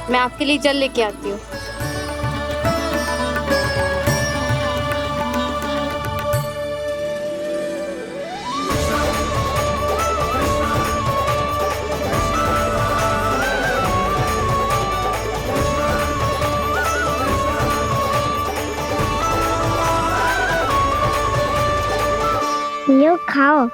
मैं आपके लिए जल लेके आती हूँ। यो खाओ।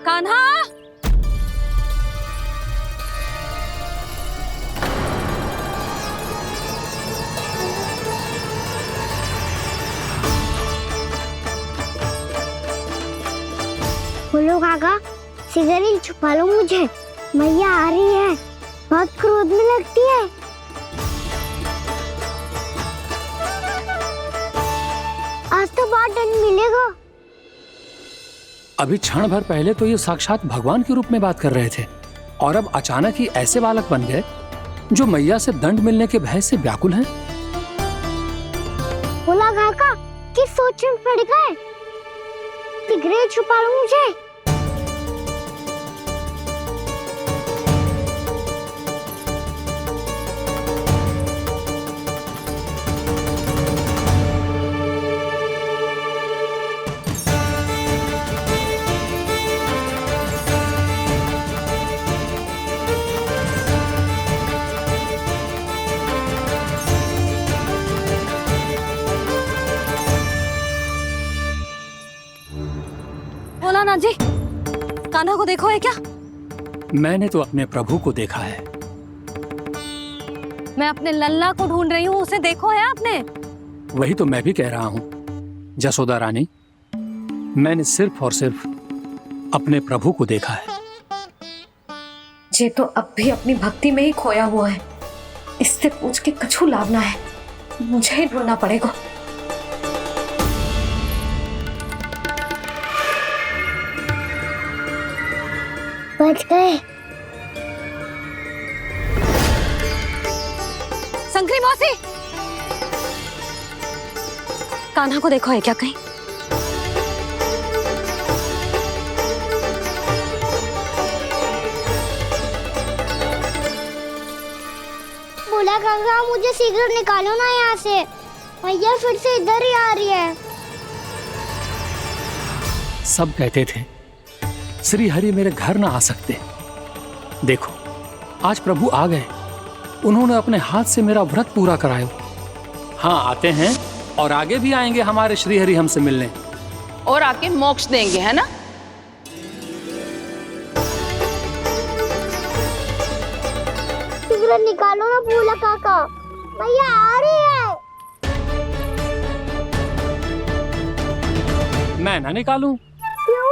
कान्हा, बोलो काका, सिगरेट छुपा लो मुझे, मैया आ रही है, बहुत क्रोध में लगती है। आज तो बहुत दंड मिलेगा। अभी क्षण भर पहले तो ये साक्षात भगवान के रूप में बात कर रहे थे और अब अचानक ही ऐसे बालक बन गए जो मैया से दंड मिलने के भय से व्याकुल हैं। बोला काका, किस सोच में पड़ गए? सिगरेट छुपा लो मुझे। बोला ना जी, कान्हा को देखो है क्या? मैंने तो अपने प्रभु को देखा है। मैं अपने लल्ला को ढूंढ रही हूँ, उसे देखो है आपने? वही तो मैं भी कह रहा हूँ जसोदा रानी, मैंने सिर्फ और सिर्फ अपने प्रभु को देखा है। ये तो अब भी अपनी भक्ति में ही खोया हुआ है, इससे पूछ के कछु लाभ ना है, मुझे ही ढूंढना पड़ेगा। बच गए। शंकरी मौसी, कान्हा को देखो है क्या कहीं? बोला काका, मुझे सिगरेट निकालो ना यहाँ से, मैया फिर से इधर ही आ रही है। सब कहते थे श्री हरि मेरे घर ना आ सकते। देखो आज प्रभु आ गए, उन्होंने अपने हाथ से मेरा व्रत पूरा कराया। हाँ आते हैं और आगे भी आएंगे हमारे श्री हरि हमसे मिलने और आके मोक्ष देंगे, है ना? सिगरेट निकालो ना बोला काका, मैया आ रही है। मैं ना निकालूं? क्यों?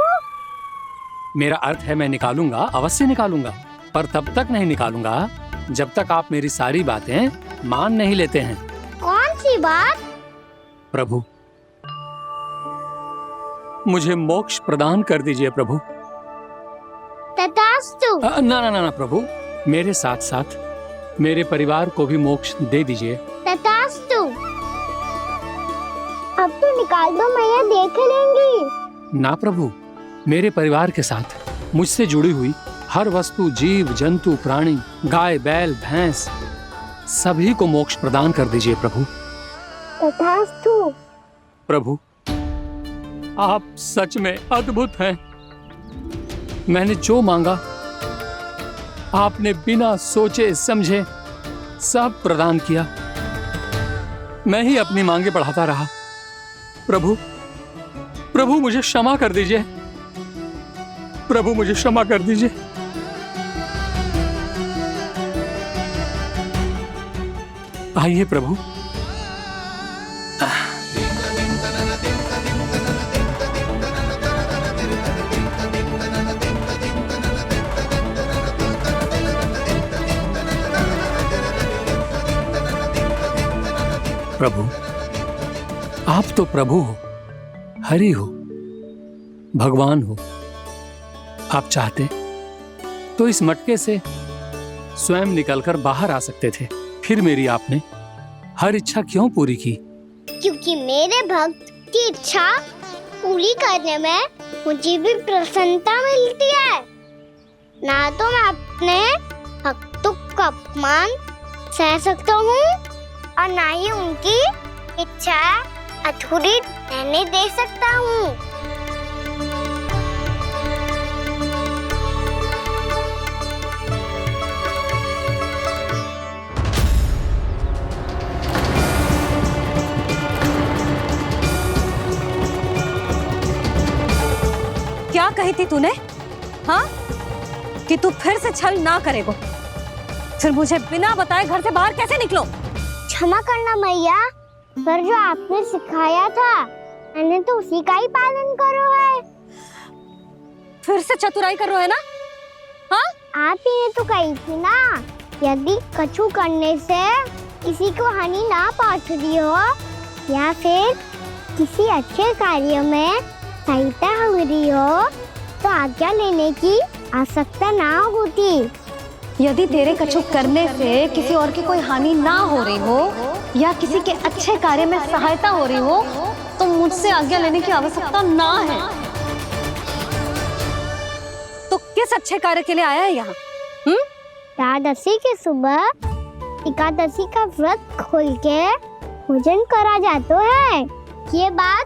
मेरा अर्थ है मैं निकालूंगा, अवश्य निकालूंगा, पर तब तक नहीं निकालूंगा जब तक आप मेरी सारी बातें मान नहीं लेते हैं। कौन सी बात? प्रभु, मुझे मोक्ष प्रदान कर दीजिए प्रभु। तथास्तु। ना ना ना प्रभु, मेरे साथ साथ मेरे परिवार को भी मोक्ष दे दीजिए। तथास्तु। अब तो निकाल दो, मैया देख लेंगी। ना प्रभु, मेरे परिवार के साथ मुझसे जुड़ी हुई हर वस्तु, जीव जंतु, प्राणी, गाय बैल भैंस, सभी को मोक्ष प्रदान कर दीजिए प्रभु। तथास्तु। प्रभु, आप सच में अद्भुत हैं। मैंने जो मांगा आपने बिना सोचे समझे सब प्रदान किया। मैं ही अपनी मांगे बढ़ाता रहा। प्रभु, प्रभु मुझे क्षमा कर दीजिए। प्रभु मुझे क्षमा कर दीजिए। आइए प्रभु। प्रभु, आप तो प्रभु हो, हरि हो, भगवान हो। आप चाहते तो इस मटके से स्वयं निकलकर बाहर आ सकते थे, फिर मेरी आपने हर इच्छा क्यों पूरी की? क्योंकि मेरे भक्त की इच्छा पूरी करने में मुझे भी प्रसन्नता मिलती है। ना तो मैं अपने हक का अपमान सह सकता हूँ और ना ही उनकी इच्छा अधूरी रहने दे सकता हूँ। क्या कही थी तूने? हाँ, कि तू फिर से छल ना करेगा। फिर मुझे बिना बताए घर से बाहर कैसे निकलो? क्षमा करना मैया, पर जो आपने सिखाया था मैंने तो उसी का ही पालन करो है। फिर से चतुराई कर रहे हो है ना? हाँ, आप ही ने तो कही थी ना, यदि कछु करने से किसी को हानि ना पहुंचती हो या फिर किसी अच्छे कार्य में सहायता हो रही हो तो आज्ञा लेने की आवश्यकता ना होती। यदि तेरे कछु करने से किसी और की कोई हानि ना हो रही हो या किसी के अच्छे कार्य में सहायता हो रही हो तो मुझसे आज्ञा लेने की आवश्यकता ना है। तो किस अच्छे कार्य के लिए आया है यहाँ? एकादशी के सुबह एकादशी का व्रत खोल के भोजन करा जाता है। ये बात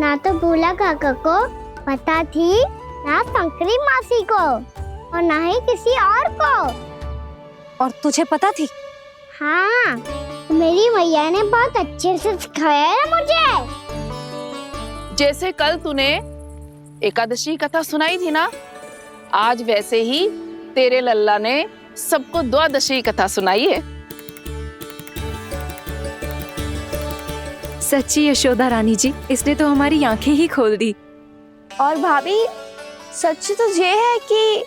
ना तो भोला काका को पता थी, ना शंकरी मासी को और ना ही किसी और को। और तुझे पता थी? हाँ, मेरी मैया ने बहुत अच्छे से सिखाया है मुझे। जैसे कल तूने एकादशी कथा सुनाई थी ना, आज वैसे ही तेरे लल्ला ने सबको द्वादशी कथा सुनाई है। सच्ची यशोदा रानी जी, इसने तो हमारी आंखें ही खोल दी। और भाभी, सच तो ये है कि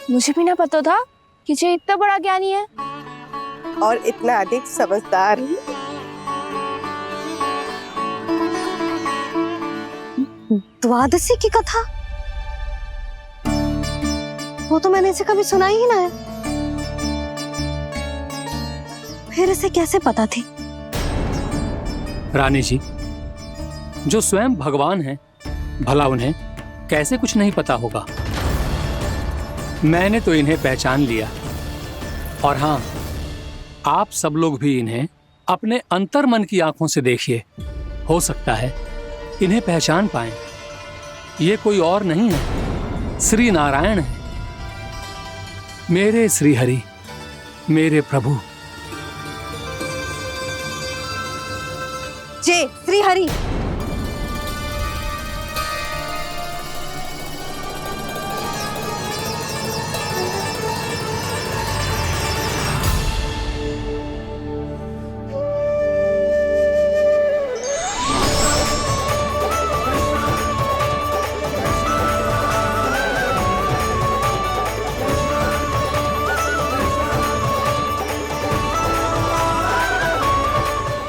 मुझे भी ना पता था कि ये इतना बड़ा ज्ञानी है और इतना अधिक समझदार। द्वादशी की कथा? वो तो मैंने इसे कभी सुना ही ना है। फिर इसे कैसे पता थी? रानी जी, जो स्वयं भगवान हैं, भला उन्हें कैसे कुछ नहीं पता होगा। मैंने तो इन्हें पहचान लिया। और हाँ, आप सब लोग भी इन्हें अपने अंतर्मन की आंखों से देखिए, हो सकता है इन्हें पहचान पाएं। ये कोई और नहीं है, श्री नारायण है, मेरे श्री हरि, मेरे प्रभु। जय श्री हरि।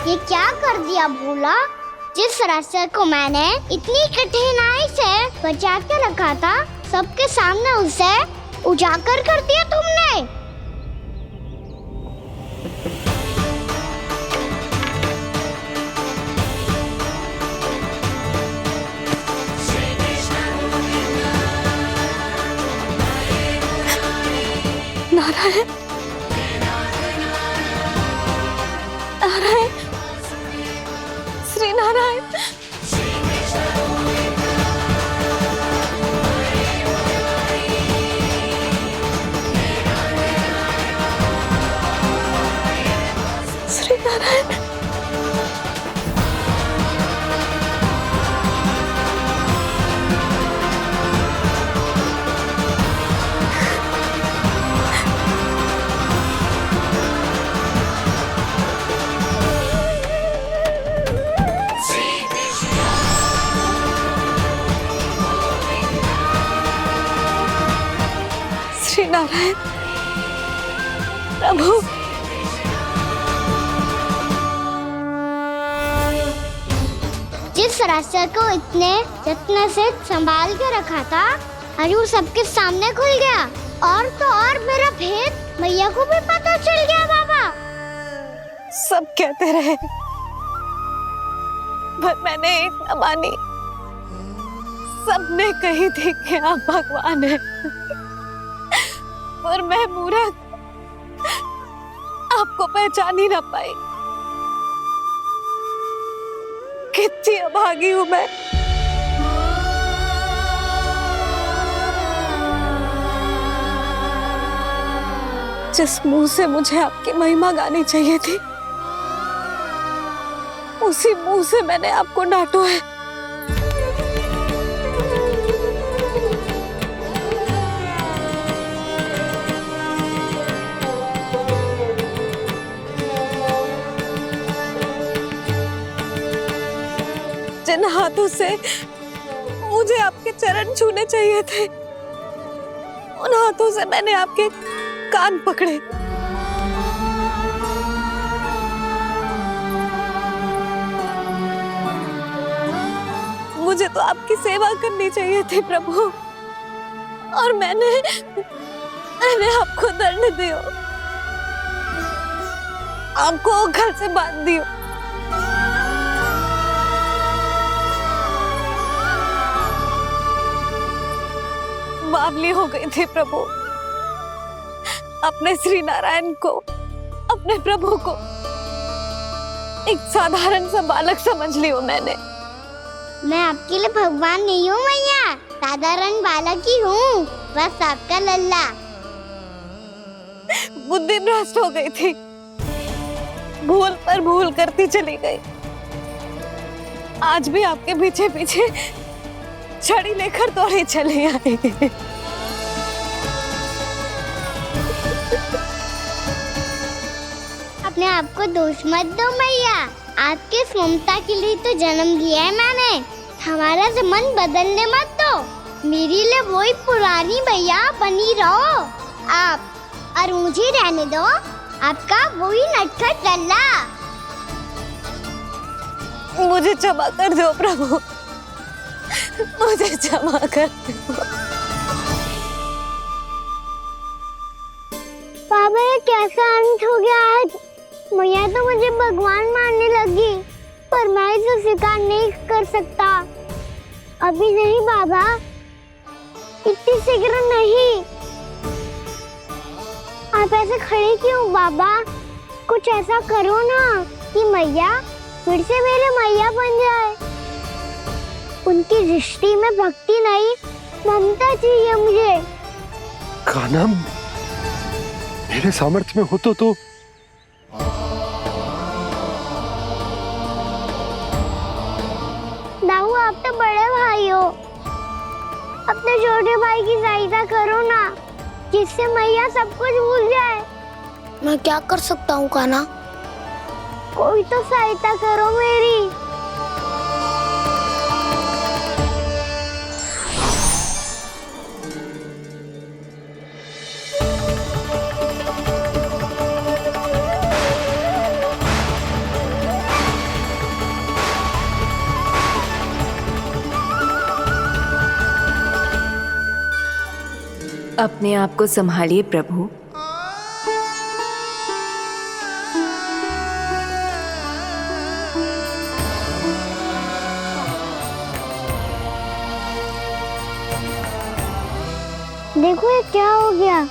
ये क्या कर दिया भोला? जिस रास्ते को मैंने इतनी कठिनाई से बचा के रखा था, सबके सामने उसे उजागर कर दिया तुमने। नारायण, नारायण, श्री नारायण। श्री नारायण। श्री नारायण प्रभु। जिस रास्ते को इतने जत्न से संभाल के रखा था, आज वो सबके सामने खुल गया। और तो और मेरा भेद मैया को भी पता चल गया। बाबा, सब कहते रहे पर मैंने एक न मानी। सबने कही थी कि आप भगवान हैं, पर मैं मूर्ख आपको पहचान ही ना पाई। कितनी अभागी हूं मैं। जिस मुंह से मुझे आपकी महिमा गानी चाहिए थी, उसी मुंह से मैंने आपको डांटा है। जिन हाथों से मुझे आपके चरण छूने चाहिए थे, उन हाथों से मैंने आपके कान पकड़े। मुझे तो आपकी सेवा करनी चाहिए थी प्रभु, और मैंने आपको दंड दियो, आपको घर से बांध दियो। बावली हो गई थी प्रभु। अपने श्री नारायण को, अपने प्रभु को एक साधारण सा बालक समझ लियो मैंने। मैं आपके लिए भगवान नहीं हूँ मैया, साधारण बालक ही हूँ, बस आपका लल्ला। बुद्धि भ्रष्ट हो गई थी, भूल पर भूल करती चली गई। आज भी आपके पीछे पीछे छड़ी लेकर दौड़े चले आए। अपने आप को दोष मत दो मैया, आपके इस ममता के लिए तो जन्म लिया है मैंने। हमारा मन बदलने मत दो, मेरे लिए वही पुरानी भैया बनी रहो आप, और मुझे रहने दो आपका वही नटखट लल्ला। मुझे क्षमा कर दो प्रभु, मुझे क्षमा कर दो। बाबा ये कैसा अंत हो गया आज? मैया तो मुझे भगवान मानने लगी, पर मैं इसे स्वीकार नहीं कर सकता। अभी नहीं बाबा, इतनी शीघ्र नहीं। आप ऐसे खड़े क्यों बाबा? कुछ ऐसा करो ना कि मैया फिर से मेरे मैया बन जाए। उनकी दृष्टि में भक्ति नहीं, ममता चाहिए मुझे। कान्हा, मेरे सामर्थ्य में हो तो दाऊ, आप तो बड़े भाई हो, अपने छोटे भाई की सहायता करो ना, जिससे मैया सब कुछ भूल जाए। मैं क्या कर सकता हूँ कान्हा? कोई तो सहायता करो मेरी। अपने आप को संभालिए प्रभु। देखो ये क्या हो गया,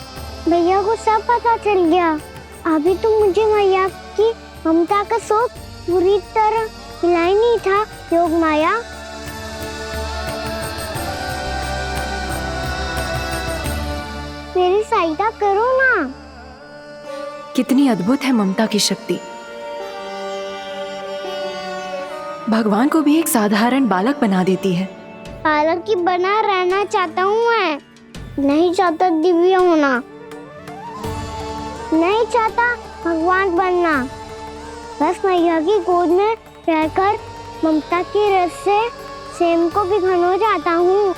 भैया को सब पता चल गया। अभी तो मुझे मैया की ममता का शौक बुरी तरह हिला ही नहीं था। योग माया, मेरी सहायता करो ना। कितनी अद्भुत है ममता की शक्ति। भगवान को भी एक साधारण बालक बना देती है। बालक की बना रहना चाहता हूँ मैं, नहीं चाहता दिव्य होना, नहीं चाहता भगवान बनना। बस मैया की गोद में रहकर ममता की रस से सेम को भी घनो चाहता हूँ।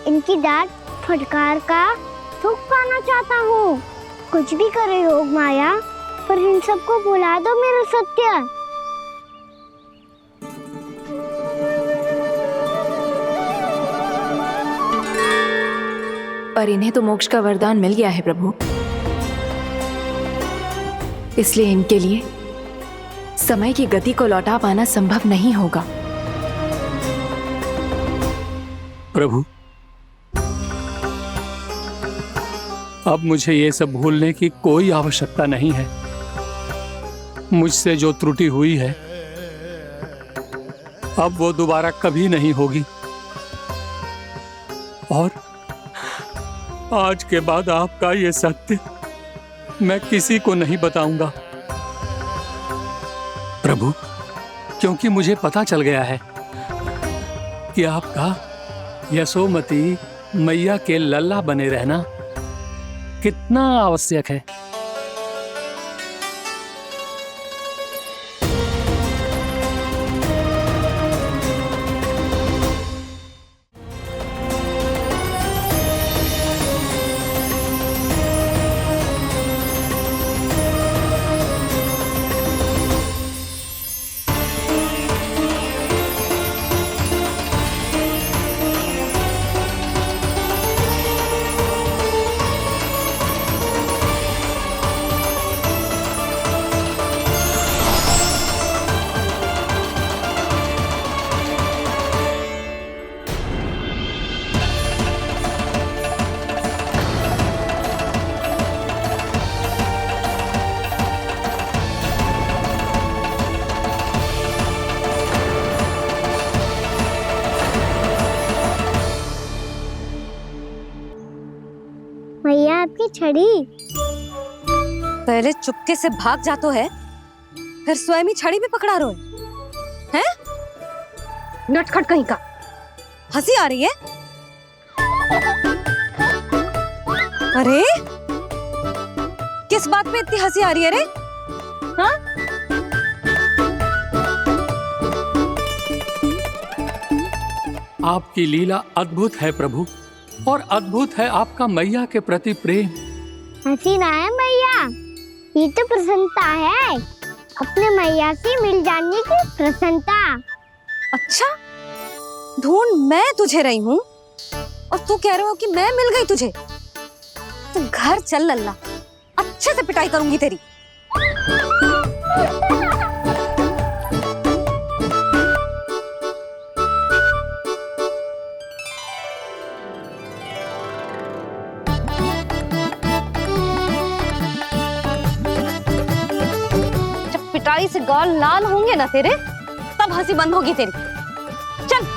इनकी डांट फटकार का सुख पाना चाहता हूँ। कुछ भी करे योग माया, पर इन सबको भुला दो मेरा सत्य। पर इन्हें तो मोक्ष का वरदान मिल गया है प्रभु, इसलिए इनके लिए समय की गति को लौटा पाना संभव नहीं होगा। प्रभु, अब मुझे ये सब भूलने की कोई आवश्यकता नहीं है। मुझसे जो त्रुटि हुई है अब वो दोबारा कभी नहीं होगी, और आज के बाद आपका ये सत्य मैं किसी को नहीं बताऊंगा प्रभु, क्योंकि मुझे पता चल गया है कि आपका यशोमती मैया के लल्ला बने रहना कितना आवश्यक है। मैया आपकी छड़ी। पहले चुपके से भाग जातो है, फिर स्वयं ही छड़ी भी पकड़ा रोए हैं? नटखट कहीं का। हंसी आ रही है? अरे किस बात पे इतनी हंसी आ रही है रे? हाँ? आपकी लीला अद्भुत है प्रभु, और अद्भुत है आपका मैया के प्रति प्रेम। हंसी ना है मैया, ये तो प्रसन्नता है, अपने मैया से मिल जाने की प्रसन्नता। अच्छा, ढूंढ मैं तुझे रही हूँ और तू कह रहे हो कि मैं मिल गई तुझे? तू घर चल लल्ला, अच्छे से पिटाई करूंगी तेरी। पिटाई से गाल लाल होंगे ना तेरे, तब हंसी बंद होगी तेरी। चल।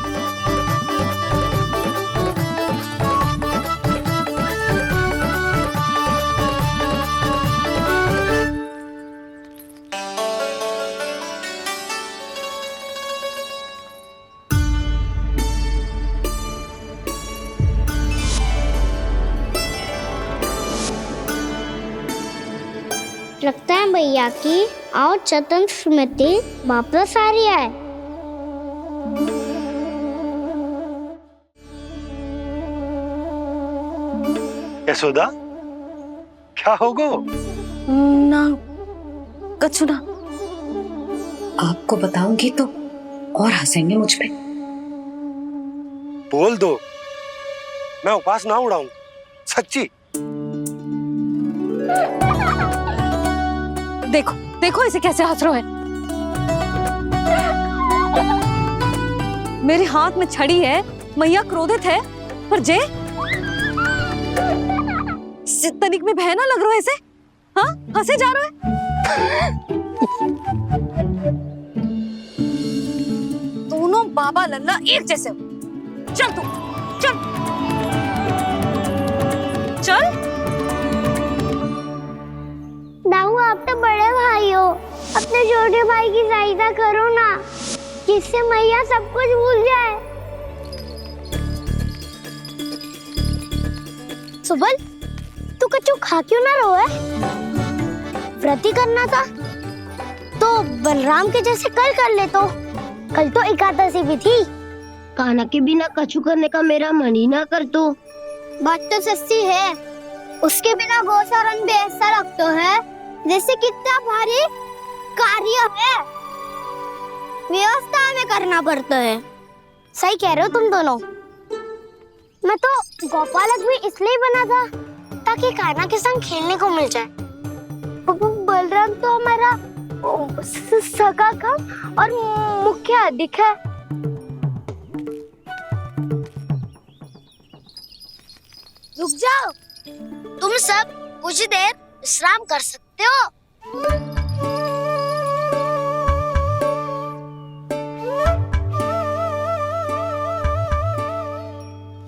लगता है भैया की और चतन स्मृति वापस आ रही है। यशोदा, क्या हो गो? ना कछु ना। आपको बताऊंगी तो और हंसेंगे मुझ पे। बोल दो, मैं उपवास ना उड़ाऊं, सच्ची। देखो देखो इसे कैसे हंस रहा है। मेरे हाथ में छड़ी है, मैया क्रोधित है, पर जे तनिक में भय ना लग रहा है इसे? हाँ, हंसे जा रहा है। दोनों बाबा लल्ला एक जैसे हो। चल तू, चल चल। दाऊ, आप तो बड़े भाई हो, अपने छोटे भाई की सहायता करो ना, जिससे मैया सब कुछ भूल जाए। सुबल, तू कच्चू खा क्यों ना रोए? व्रत ही करना था तो बलराम के जैसे कल कर ले। तो कल तो एकादशी भी थी। कान्हा के बिना कछु करने का मेरा मन ही ना कर। तो बात तो सच्ची है, उसके बिना गोचारण भी ऐसा लगता है जैसे कितना भारी कार्य है, व्यवस्था में करना पड़ता है। सही कह रहे हो तुम दोनों। मैं तो गोपालक भी इसलिए बना था ताकि कान्हा के संग खेलने को मिल जाए। बलराम तो हमारा सगा कम और मुख्य अधिक है। रुक जाओ, तुम सब कुछ देर विश्राम कर सकते हो।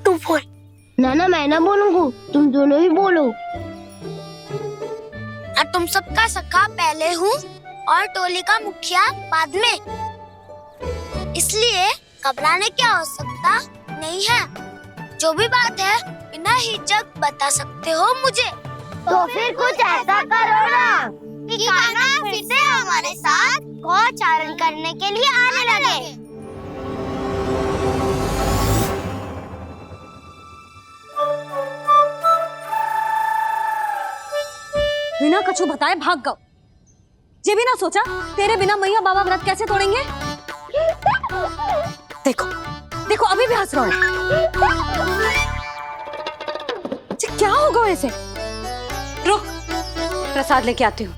तू बोल। नाना मैं ना बोलूंगा, तुम दोनों ही बोलो। और तुम सबका सखा पहले हूँ और टोली का मुखिया बाद में, इसलिए घबराने की आवश्यकता नहीं है। जो भी बात है बिना हिचक बता सकते हो मुझे। तो फिर कुछ ऐसा करो ना कि कान्हा फिर से हमारे साथ गौचारण करने के लिए आने लगे। बिना कछु बताए भाग गओ। ये भी ना सोचा तेरे बिना मैया बाबा व्रत कैसे तोड़ेंगे। देखो देखो अभी भी हंस रहा है। क्या होगा ऐसे? रुक, प्रसाद लेके आती हूँ।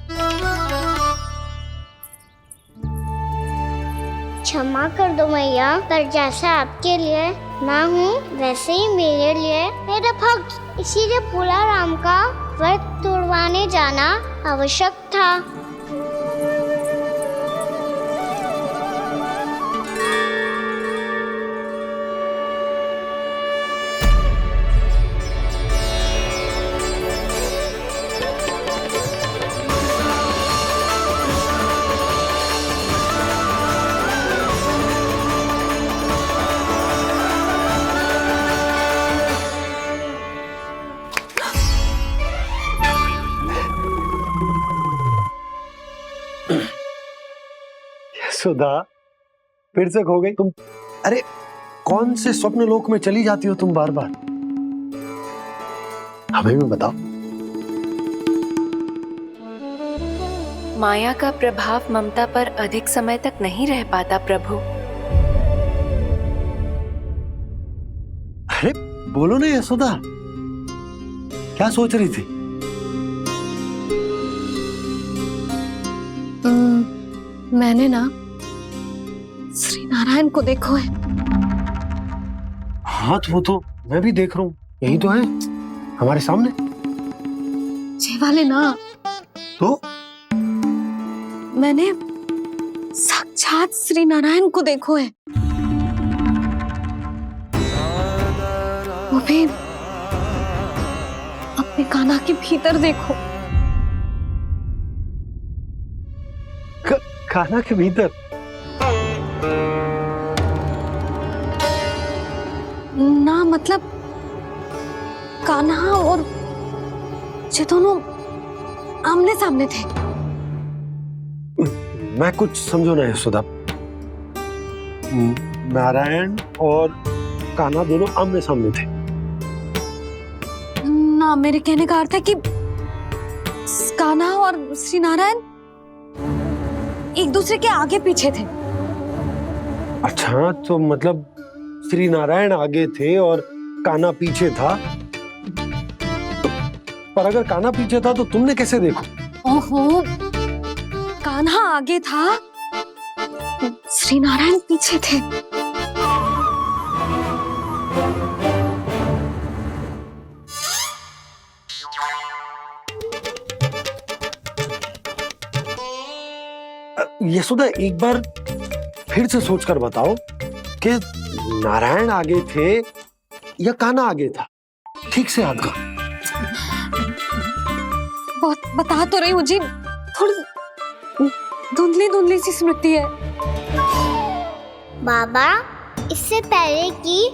क्षमा कर दो मैया, पर जैसा आपके लिए ना हूँ वैसे ही मेरे लिए मेरा भक्त, इसीलिए भोला राम का व्रत तोड़वाने जाना आवश्यक था। सुधा, फिर से खो गई तुम। अरे कौन से स्वप्न लोक में चली जाती हो तुम बार बार? हमें भी बताओ। माया का प्रभाव ममता पर अधिक समय तक नहीं रह पाता प्रभु। अरे बोलो ना यशोदा, क्या सोच रही थी? मैंने ना श्री नारायण को देखो है। हाँ वो तो मैं भी देख रहा हूँ, यही तो है हमारे सामने। ये वाले ना, तो मैंने साक्षात श्री नारायण को देखो है, वो भी अपने कान्हा के भीतर देखो। कान्हा के भीतर? ना मतलब कान्हा और ये दोनों आमने सामने थे। मैं कुछ समझो ना यशोदा। नारायण और कान्हा दोनों आमने सामने थे? ना, मेरे कहने का अर्थ है कि कान्हा और श्री नारायण एक दूसरे के आगे पीछे थे। अच्छा, तो मतलब श्री नारायण आगे थे और कान्हा पीछे था। पर अगर कान्हा पीछे था तो तुमने कैसे देखो? ओहो, कान्हा आगे था, श्री नारायण पीछे थे। यशोदा एक बार फिर से सोचकर बताओ कि नारायण आगे थे या कान्हा आगे था? ठीक से याद करो। बहुत बता तो रही हूँ जी, थोड़ी धुंधली धुंधली सी स्मृति है। बाबा, इससे पहले कि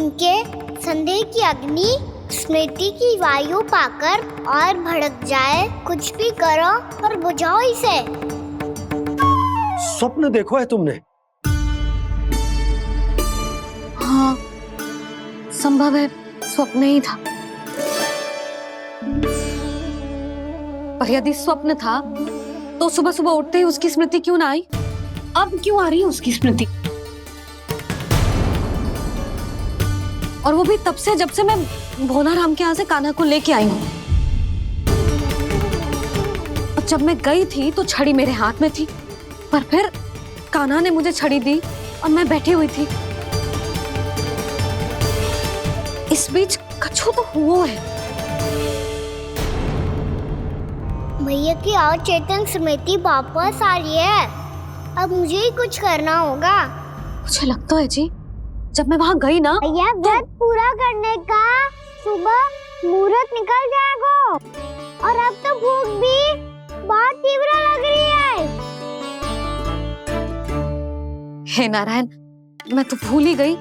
उनके संदेह की अग्नि स्मृति की वायु पाकर और भड़क जाए, कुछ भी करो और बुझाओ इसे। स्वप्न देखो है तुमने? हाँ, संभव है स्वप्न ही था। पर यदि स्वप्न था तो सुबह सुबह उठते ही उसकी स्मृति क्यों ना आई? अब क्यों आ रही है उसकी स्मृति? और वो भी तब से जब से मैं भोला राम के यहाँ से कान्हा को लेके आई हूँ। और जब मैं गई थी तो छड़ी मेरे हाथ में थी, पर फिर कान्हा ने मुझे छड़ी दी और मैं बैठी हुई थी। इस बीच कछु तो हुआ है। भैया की और चेतन स्मृति वापस आ रही है। अब मुझे ही कुछ करना होगा। मुझे लगता है जी, जब मैं वहाँ गई ना, भैया व्रत पूरा करने का सुबह मुहूर्त निकल जाएगा और अब तो भूख भी बहुत तीव्र लग रही है। हे नारायण, मैं तो भूल ही गई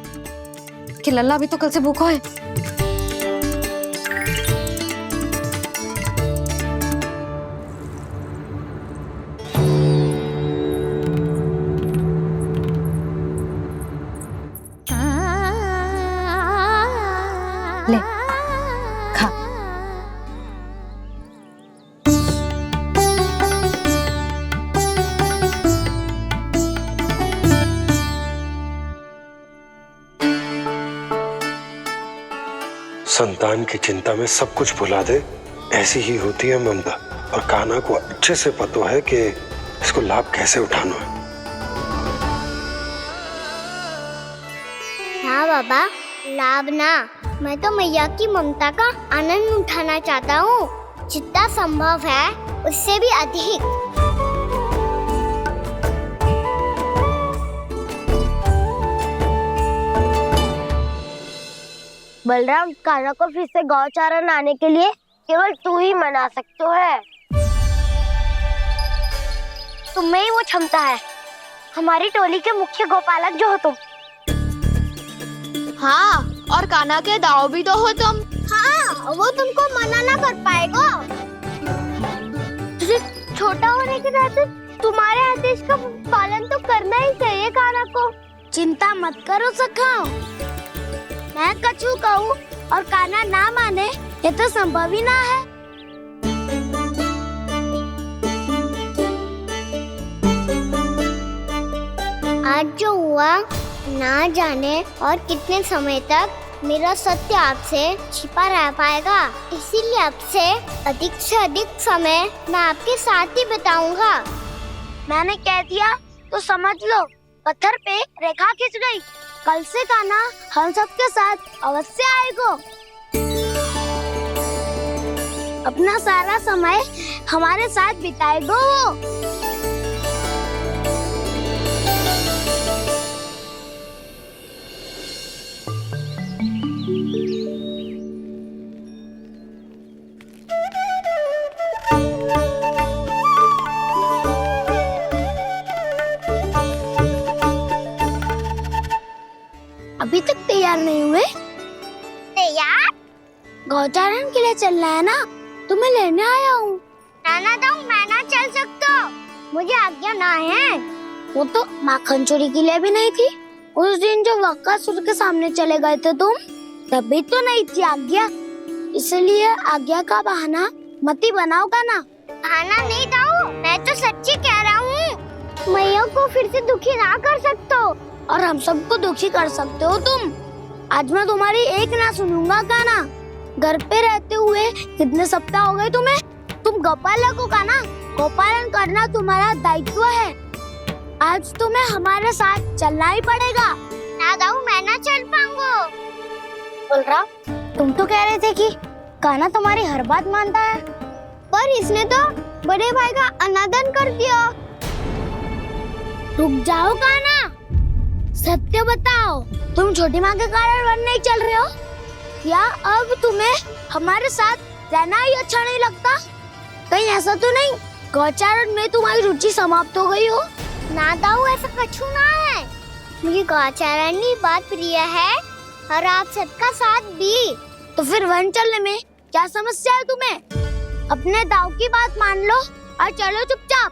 कि लल्ला भी तो कल से भूखा है। ले, खा। संतान की चिंता में सब कुछ भुला दे, ऐसी ही होती है ममता। और कान्हा को अच्छे से पता है कि इसको लाभ कैसे उठाना है। हाँ बाबा, लाभ ना, मैं तो मैया की ममता का आनंद उठाना चाहता हूँ, जितना संभव है उससे भी अधिक। बलराम, कान्हा को फिर से गौचारण आने के लिए केवल तू ही मना सकते है। तुम में ही वो क्षमता है, हमारी टोली के मुख्य गोपालक जो हो तुम। हाँ, और कान्हा के दाव भी तो हो तुम। हाँ, वो तुमको मना ना कर पाएगा। तुझे छोटा होने के नाते तुम्हारे आदेश का पालन तो करना ही चाहिए कान्हा को। चिंता मत करो सखा, मैं कछु कहूँ और कान्हा ना माने, ये तो संभव ही ना है। आज जो हुआ ना जाने और कितने समय तक मेरा सत्य आपसे छिपा रह पाएगा, इसीलिए आपसे अधिक से अधिक समय मैं आपके साथ ही बिताऊंगा। मैंने कह दिया तो समझ लो, पत्थर पे रेखा खिंच गई। कल से कान्हा हम सबके साथ अवश्य आएगा। अपना सारा समय हमारे साथ बिताएगा वो। अभी तक तैयार नहीं हुए? तैयार? गौचारण के लिए चलना है ना, तुम्हें लेने आया हूँ। नाना दाऊ, मैं ना चल सकता, मुझे आज्ञा ना है। वो तो माखन चोरी के लिए भी नहीं थी। उस दिन जो वक्कासुर के सामने चले गए थे तुम, तभी तो नहीं थी आज्ञा। इसलिए आज्ञा का बहाना मत ही बनाओ ना। बहाना नहीं दाऊ, मैं तो सच्ची कह रहा हूँ। मैया को फिर से दुखी ना कर सकते हो और हम सबको दुखी कर सकते हो तुम। आज मैं तुम्हारी एक ना सुनूंगा कान्हा। घर पे रहते हुए कितने सप्ताह हो गए तुम्हें? तुम गोपालक हो कान्हा, गोपालन करना तुम्हारा दायित्व है। आज तुम्हें हमारे साथ चलना ही पड़ेगा। ना दाऊ, मैं ना चल पाऊंगा। बलराम, तुम तो कह रहे थे कि कान्हा तुम्हारी हर बात मानता है, पर इसने तो बड़े भाई का अनादर कर दिया। रुक जाओ कान्हा, सत्य बताओ, तुम छोटी माँ के कारण वन नहीं चल रहे हो या अब तुम्हें हमारे साथ रहना ही अच्छा नहीं लगता? कहीं ऐसा तो नहीं गौचारण में तुम्हारी रुचि समाप्त हो गई हो? ना दाऊ, ऐसा कछु ना है। मुझे गौचारण की बात प्रिय है और आप सबका साथ भी। तो फिर वन चलने में क्या समस्या है तुम्हें? अपने दाऊ की बात मान लो और चलो चुपचाप।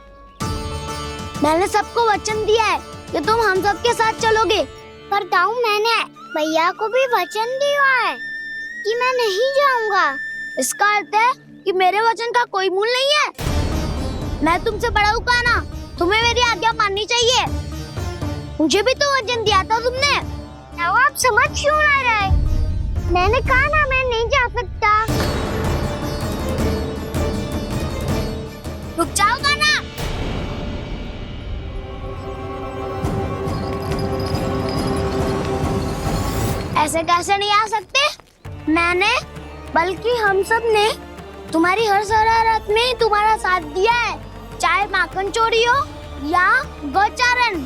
मैंने सबको वचन दिया है कि तुम हम सबके साथ चलोगे। पर दाऊ, मैंने भैया को भी वचन दिया है कि मैं नहीं जाऊंगा। इसका अर्थ है कि मेरे वचन का कोई मूल नहीं है। मैं तुमसे बड़ा हूँ कान्हा, तुम्हें मेरी आज्ञा माननी चाहिए। मुझे भी तो वचन दिया था तुमने। आप समझ क्यों ना रहे? मैंने कहा ना, मैं नहीं जा सकता। रुक जाओ कान्हा। ऐसे कैसे नहीं आ सकते? मैंने बल्कि हम सब ने तुम्हारी हर शरारत में तुम्हारा साथ दिया है, चाहे माखन चोरी हो या गौचारण।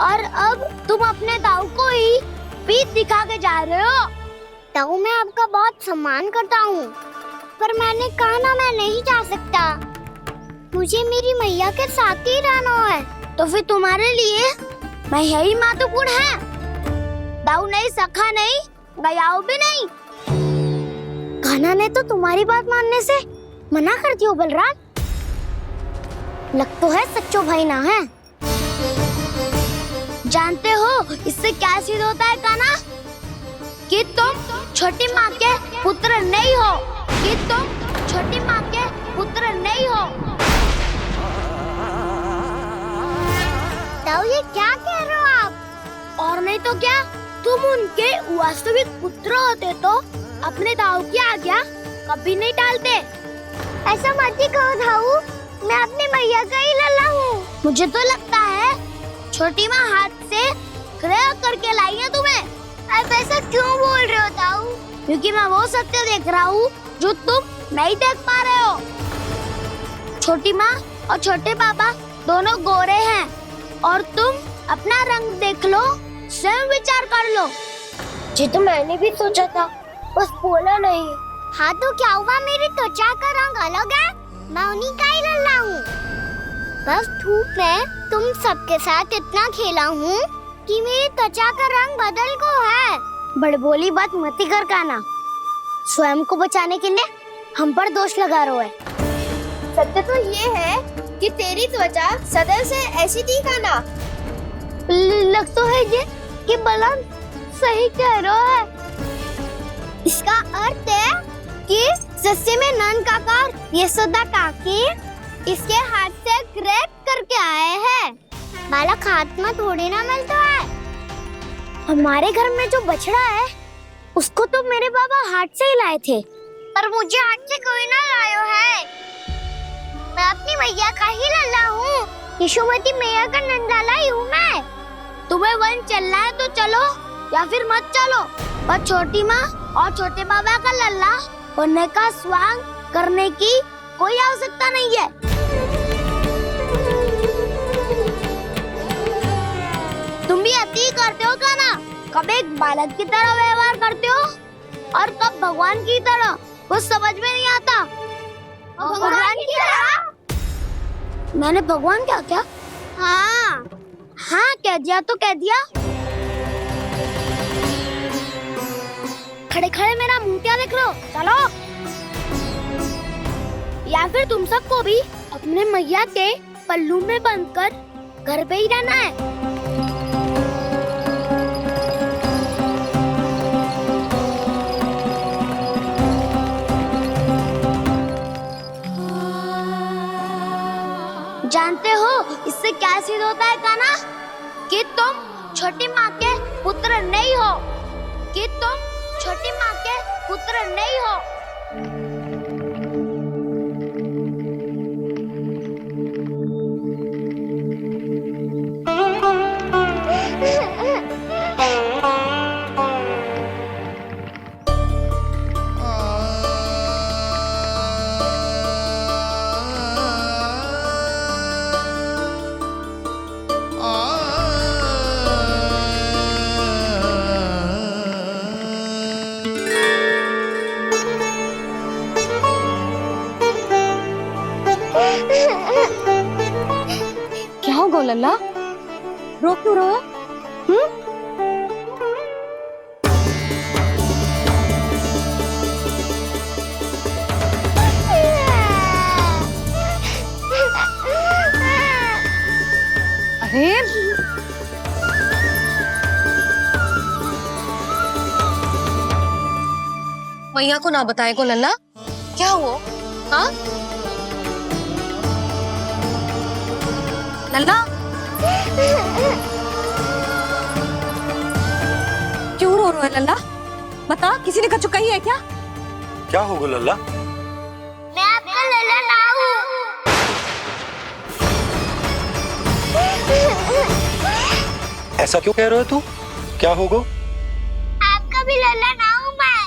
और अब तुम अपने दाऊ को ही पीठ दिखा के जा रहे हो। दाऊ, मैं आपका बहुत सम्मान करता हूँ, पर मैंने कहा ना मैं नहीं जा सकता। मुझे मेरी मैया के साथ ही रहना है। तो फिर तुम्हारे लिए मैं यही महत्वपूर्ण है। दाऊ नहीं, सखा नहीं, गयाऊ भी नहीं। कान्हा ने तो तुम्हारी बात मानने से मना कर दियो बलराम। लग तो है सच्चो भाई ना है। जानते हो इससे क्या सिद्ध होता है कान्हा? कि तुम छोटी माँ के पुत्र नहीं हो, कि तुम छोटी माँ के पुत्र नहीं हो। दाऊ, ये क्या कह रहे हो आप? और नहीं तो क्या, तुम उनके वास्तविक पुत्र होते तो अपने दाऊ की आज्ञा कभी नहीं टालते। ऐसा मत ही कहो दाऊ, मैं अपनी मैया का ही लल्ला हूँ। मुझे तो लगता है छोटी माँ हाथ से ग्रह करके लाई है तुम्हें। आप ऐसा क्यों बोल रहे हो दाऊ? क्योंकि मैं वो सत्य देख रहा हूँ जो तुम नहीं देख पा रहे हो। छोटी माँ और छोटे पापा दोनों गोरे हैं, और तुम अपना रंग देख लो, स्वयं विचार कर लो। जी तो मैंने भी सोचा था, बस बोला नहीं। हाँ तो क्या हुआ, मेरी त्वचा का रंग अलग है, मैं उन्हीं का ही लल्ला हूँ। बस धूप में तुम सबके साथ इतना खेला हूँ कि मेरी त्वचा का रंग बदल को है। बड़बोली बात मत ही कर कान्हा। स्वयं को बचाने के लिए हम पर दोष लगा रहे हो। सत्य तो ये है कि तेरी त्वचा सदैव से ऐसी थी कान्हा। लग तो है ये कि बलराम सही कह रहा है। इसका अर्थ है कि सस्ते में नंद काका और यशोदा काकी इसके हाथ से ग्रेट करके आए हैं। बालक हाथ में थोड़ी ना मिलता है। हमारे घर में जो बछड़ा है उसको तो मेरे बाबा हाथ से ही लाए थे, पर मुझे हाथ से कोई ना लायो है। मैं अपनी मैया का ही लल्ला हूँ, यशोमती मैया का नंदलाला ही हूँ मैं। तुम्हें वन चलना है तो चलो, या फिर मत चलो, पर छोटी माँ और छोटे बाबा का लल्ला होने का स्वांग करने की कोई आवश्यकता नहीं है। तुम भी अति करते हो कान्हा, कब एक बालक की तरह व्यवहार करते हो और कब भगवान की तरह, कुछ समझ में नहीं आता। भगवान की तरह? मैंने भगवान क्या क्या? हाँ हाँ, कह दिया तो कह दिया। खड़े खड़े मेरा मुंह क्या देख रहे हो? चलो। या फिर तुम सबको भी अपने मैया के पल्लू में बंधकर घर पे ही रहना है। जानते हो इससे क्या सिद्ध होता है कान्हा? कि तुम छोटी माँ के पुत्र नहीं हो, कि तुम छोटी माँ के पुत्र नहीं हो। क्या हो गो लल्ला, रो क्यों रहा? अरे मैया को ना बताए को लल्ला, क्या हुआ? हाँ लल्ला, क्यों रो रहा है लल्ला? बता, किसी ने कछु कही है क्या? क्या होगा लल्ला? मैं आपका लल्ला ना हूँ। ऐसा क्यों कह रहे हो तू? क्या होगा? आपका भी लल्ला ना हूँ मैं।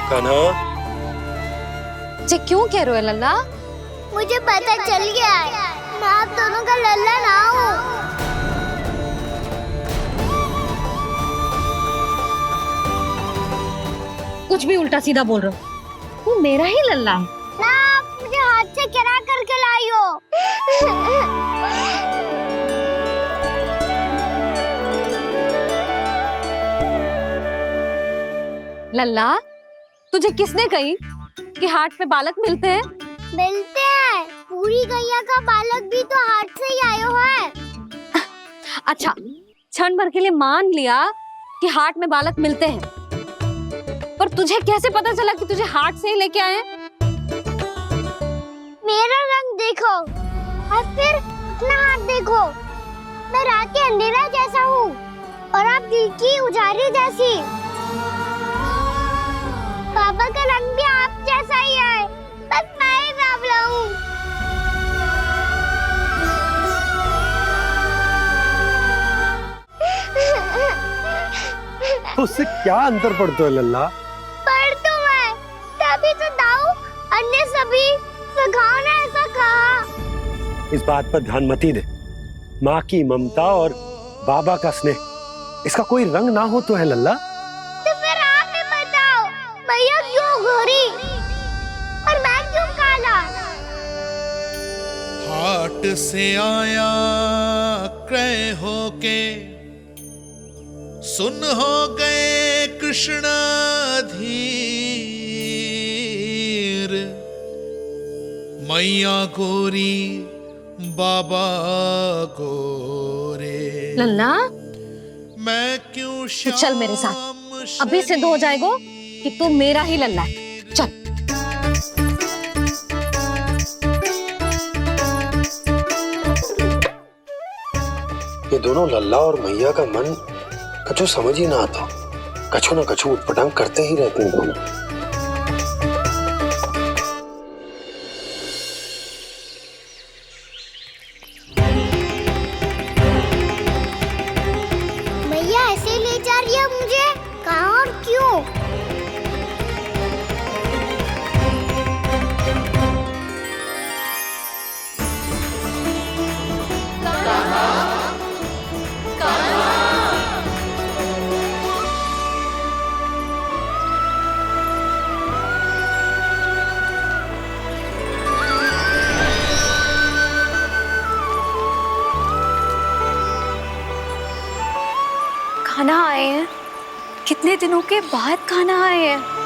कान्हा, जी क्यों कह रहे हो लल्ला? मुझे पता चल गया है, मैं आप दोनों का लल्ला ना हूँ। कुछ भी उल्टा सीधा बोल रहे हो, वो मेरा ही लल्ला है। ना, आप मुझे हाथ से गिरा करके लाई हो। लल्ला, तुझे किसने कही कि हाट में बालक मिलते हैं? मिलते हैं, पूरी गैया का बालक भी तो हाट से ही आयो है। अच्छा, क्षण भर के लिए मान लिया कि हाट में बालक मिलते हैं, पर तुझे कैसे पता चला कि तुझे हाट से ही लेके आए हैं? मेरा रंग देखो और फिर अपना हाथ देखो। मैं रात के अंधेरा जैसा हूँ और आप दिल की उजाली जैसी। पापा का रंग भी आप जैसा ही है, बस मैं ही बावला हूँ। उससे क्या अंतर पड़ता है लल्ला? पर तो मैं तभी तो दाऊ अन्य सभी सखाओ ने ऐसा कहा। इस बात पर ध्यान मत ही दे। माँ की ममता और बाबा का स्नेह, इसका कोई रंग ना हो तो है लल्ला। तो फिर आप ही बताओ, भैया क्यों गोरी और मैं क्यों काला? हाट से आया क्रय होके, सुन हो गए कृष्ण धीर। मैया गोरी बाबा गोरे, लल्ला, मैं क्यों तू चल मेरे साथ, अभी सिद्ध हो जाएगा कि तू मेरा ही लल्ला है। चल। ये दोनों लल्ला और मैया का मन कछु समझ ही ना आता, कछु ना कछु उटपटांग करते ही रहते हैं दोनों। मैया ऐसे ले जा रही है मुझे, कहाँ और क्यों? खाना आए हैं, कितने दिनों के बाद खाना आए हैं।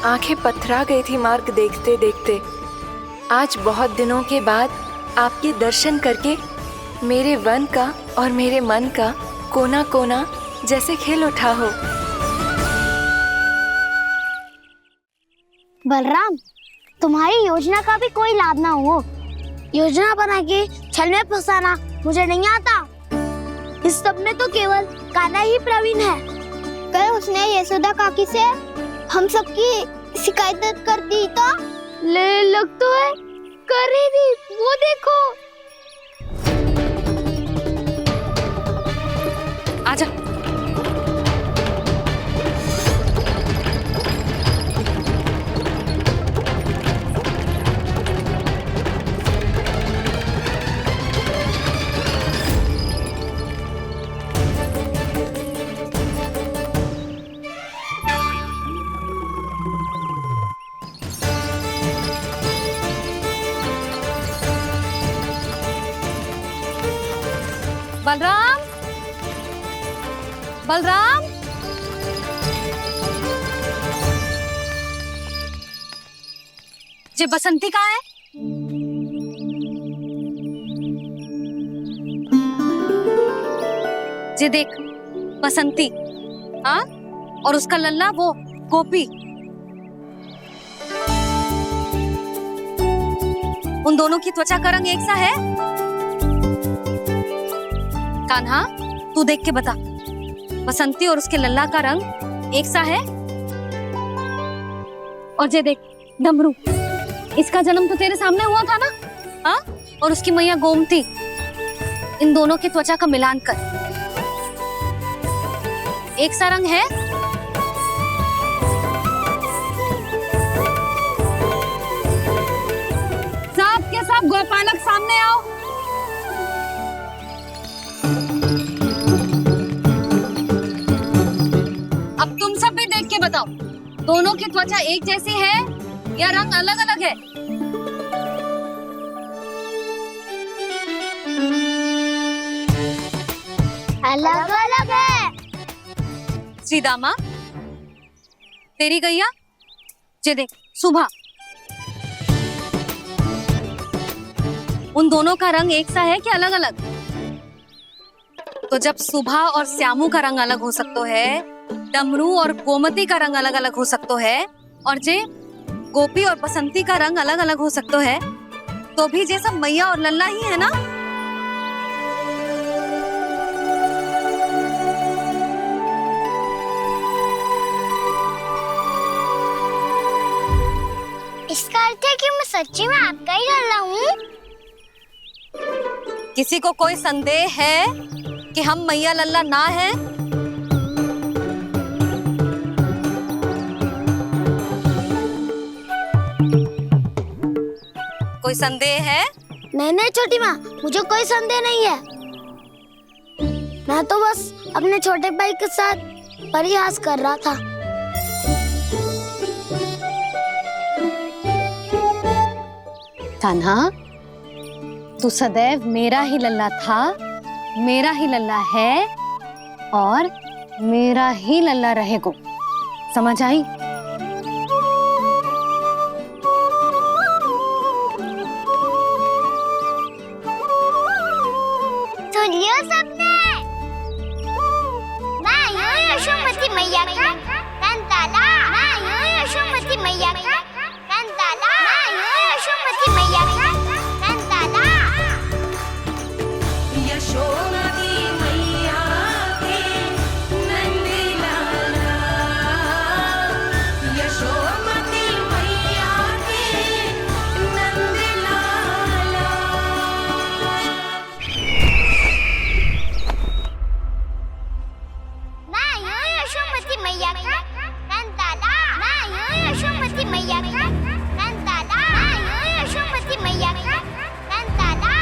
आंखें पथरा गई थी मार्ग देखते देखते। आज बहुत दिनों के बाद आपके दर्शन करके मेरे वन का और मेरे मन का कोना कोना जैसे खिल उठा हो। बलराम, तुम्हारी योजना का भी कोई लाभ ना हो। योजना बना के छल में फंसाना मुझे नहीं आता। इस सब में तो केवल कान्हा ही प्रवीण है। कल उसने यशोदा काकी से हम सबकी शिकायत कर दी तो ले लग तो है कर रही थी, वो देखो। आजा। बलराम, बलराम, ये बसंती कहाँ है? ये देख, बसंती, हाँ, और उसका लल्ला वो गोपी। उन दोनों की त्वचा का रंग एक सा है? कान्हा, तू देख के बता, बसंती और उसके लल्ला का रंग एक सा है? और ये देख डमरू, इसका जन्म तो तेरे सामने हुआ था ना? हाँ? और उसकी मैया गोमती, इन दोनों की त्वचा का मिलान कर, एक सा रंग है? सब के सब गोपालक सामने आओ। अब तुम सब भी देख के बताओ, दोनों की त्वचा एक जैसी है या रंग अलग अलग है? अलग अलग है। श्रीदामा, तेरी गैया, ये देख सुबह, उन दोनों का रंग एक सा है कि अलग अलग? तो जब सुबह और श्यामू का रंग अलग हो सकता है, डमरू और गोमती का रंग अलग अलग हो सकता है, और जे गोपी और बसंती का रंग अलग अलग हो सकता है, तो भी जे सब मैया और लल्ला ही है ना? इसका अर्थ है कि मैं सच्ची में आपका ही लल्ला हूँ? किसी को कोई संदेह है कि हम मैया लल्ला ना है? कोई संदेह है? नहीं छोटी माँ, मुझे कोई संदेह नहीं है। मैं तो बस अपने छोटे भाई के साथ परिहास कर रहा था। कान्हा, तू सदैव मेरा ही लल्ला था, मेरा ही लल्ला है और मेरा ही लल्ला रहेगा, समझ आई? सुन लियो सबने, मैं हूँ यशोमती मैया का कंताला, मैं हूँ यशोमती मैया का कंताला, मैं हूँ यशोमती मैया का कंताला। यशोमती मैया के नंदी लाला, यशोमती मैया के नंदी लाला। मैं हूँ यशोमती मैया का कंताला, मैं हूँ यशोमती मैया का कंताला, मैं हूँ यशोमती मैया का कंताला।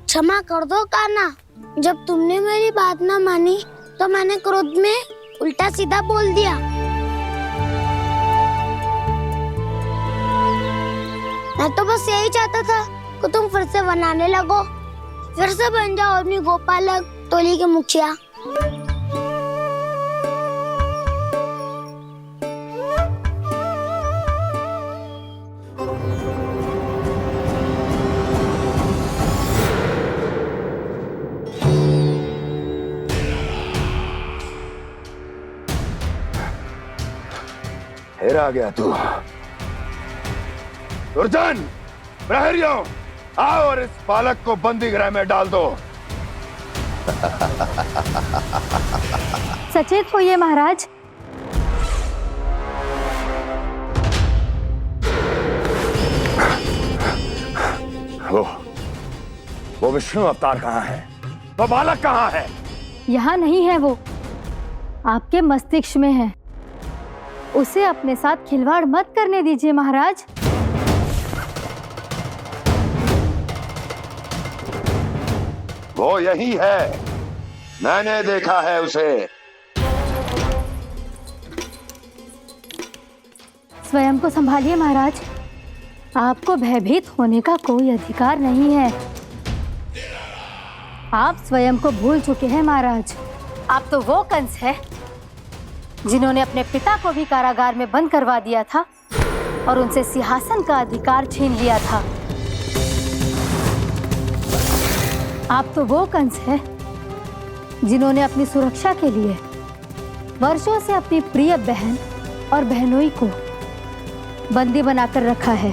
क्षमा कर दो कान्हा, जब तुमने मेरी बात ना मानी तो मैंने क्रोध में उल्टा सीधा बोल दिया। मैं तो बस यही चाहता था कि तुम फिर से बनाने लगो, फिर से बन जाओ अपनी गोपालक टोली के मुखिया। फिर आ गया तू। दुर्जन, प्रहरियों, आओ और इस बालक को बंदी गृह में डाल दो। सचेत होइए महाराज। वो विष्णु अवतार कहाँ है? वो बालक कहाँ है? यहाँ नहीं है वो, आपके मस्तिष्क में है। उसे अपने साथ खिलवाड़ मत करने दीजिए महाराज। वो यही है, मैंने देखा है उसे। स्वयं को संभालिए महाराज, आपको भयभीत होने का कोई अधिकार नहीं है। आप स्वयं को भूल चुके हैं महाराज। आप तो वो कंस है जिन्होंने अपने पिता को भी कारागार में बंद करवा दिया था और उनसे सिंहासन का अधिकार छीन लिया था। आप तो वो कंस हैं जिन्होंने अपनी सुरक्षा के लिए वर्षों से अपनी प्रिय बहन और बहनोई को बंदी बनाकर रखा है।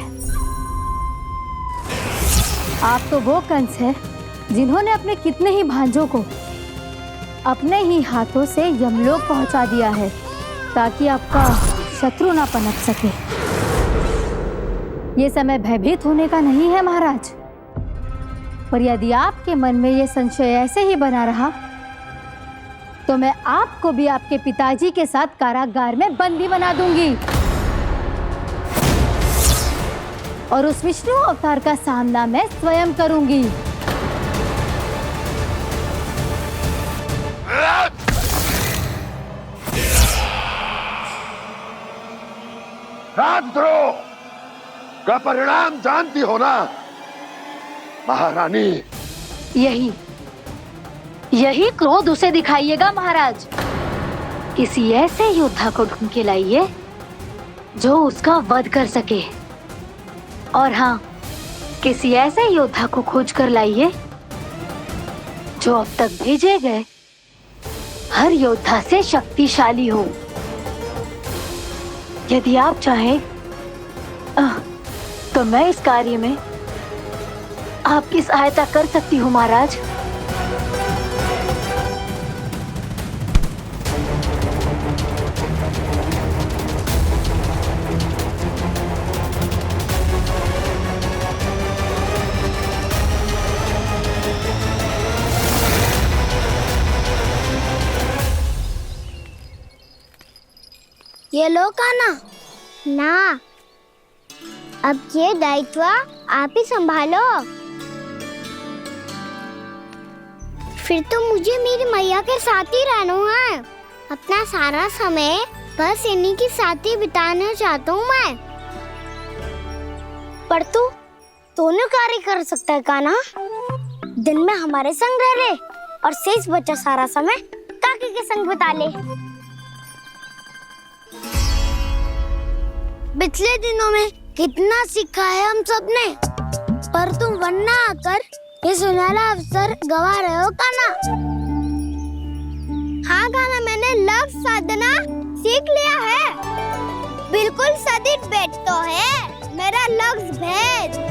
आप तो वो कंस हैं जिन्होंने अपने कितने ही भांजों को अपने ही हाथों से यमलोक पहुंचा दिया है ताकि आपका शत्रु ना पनप सके। ये समय भयभीत होने का नहीं है महाराज, पर यदि आपके मन में ये संशय ऐसे ही बना रहा तो मैं आपको भी आपके पिताजी के साथ कारागार में बंदी बना दूंगी और उस विष्णु अवतार का सामना मैं स्वयं करूंगी। राजद्रोह का परिणाम जानती हो ना महारानी? यही क्रोध उसे दिखाइएगा महाराज। किसी ऐसे योद्धा को ढूंढ के लाइए जो उसका वध कर सके, और हाँ, किसी ऐसे योद्धा को खोज कर लाइए जो अब तक भेजे गए हर योद्धा से शक्तिशाली हो। यदि आप चाहें तो मैं इस कार्य में आपकी सहायता कर सकती हूँ महाराज। ये लो कान्हा। ना, अब ये दायित्व आप ही संभालो। फिर तो मुझे मेरी मैया के साथ ही रहना है। अपना सारा समय बस इन्हीं के साथ ही बिताना चाहता हूँ मैं। पर तू दोनों कार्य कर सकता है कान्हा। दिन में हमारे संग रह ले और शेष बचा सारा समय काकी के संग बिता ले। पिछले दिनों में कितना सीखा है हम सब ने, पर तुम वरना आकर ये सुनहरा अवसर गवा रहे हो कान्हा। हाँ कान्हा, मैंने लक्ष्य साधना सीख लिया है। बिल्कुल सदित भेद तो है मेरा लक्ष्य भेद।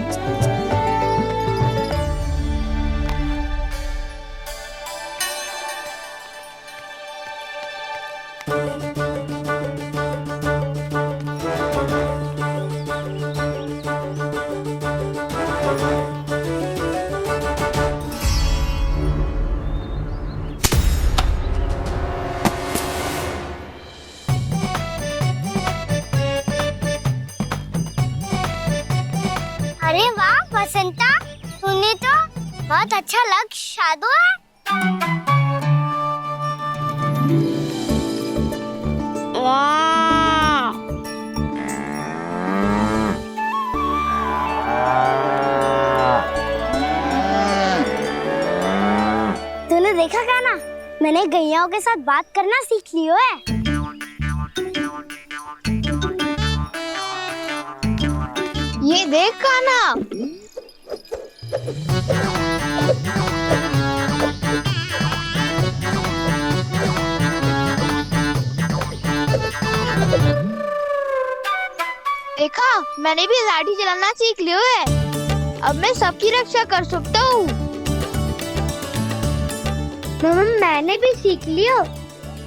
अरे वाह बसंता, तूने तो बहुत अच्छा लक्ष्य साधा है। वाह, तूने देखा कान्हा, मैंने गैयाओं के साथ बात करना सीख लियो है। ये देख कान्हा, देखा मैंने भी लाठी चलाना सीख लियो है। अब मैं सबकी रक्षा कर सकता हूँ। मैंने भी सीख लियो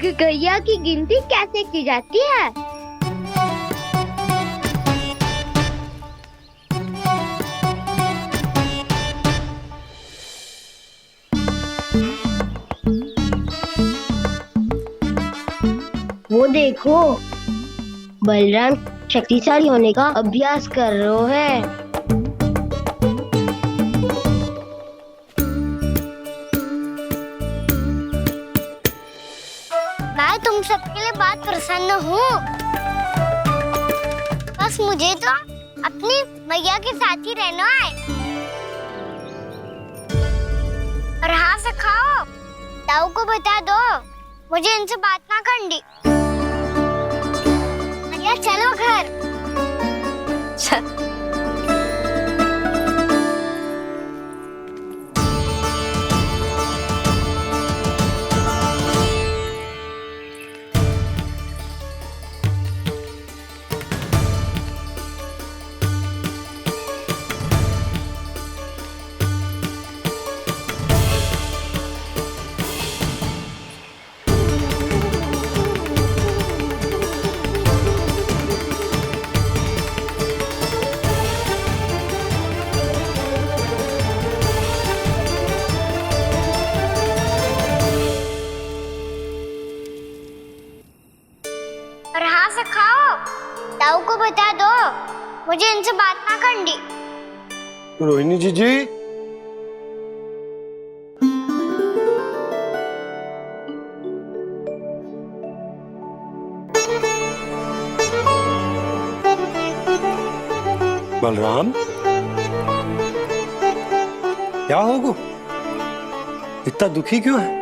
कि गैया की गिनती कैसे की जाती है। वो देखो, बलराम शक्तिशाली होने का अभ्यास कर रहे हैं। मैं तुम सबके लिए बहुत प्रसन्न हूँ। बस मुझे तो अपनी मैया के साथ ही रहना है। और हाँ सखाओ, ताऊ को बता दो मुझे इनसे बात ना करनी। भैया चलो घर। चल। और हाँ से खाओ। ताऊ को बता दो मुझे इनसे बात ना करनी। रोहिणी जी बलराम, क्या होगा? इतना दुखी क्यों है?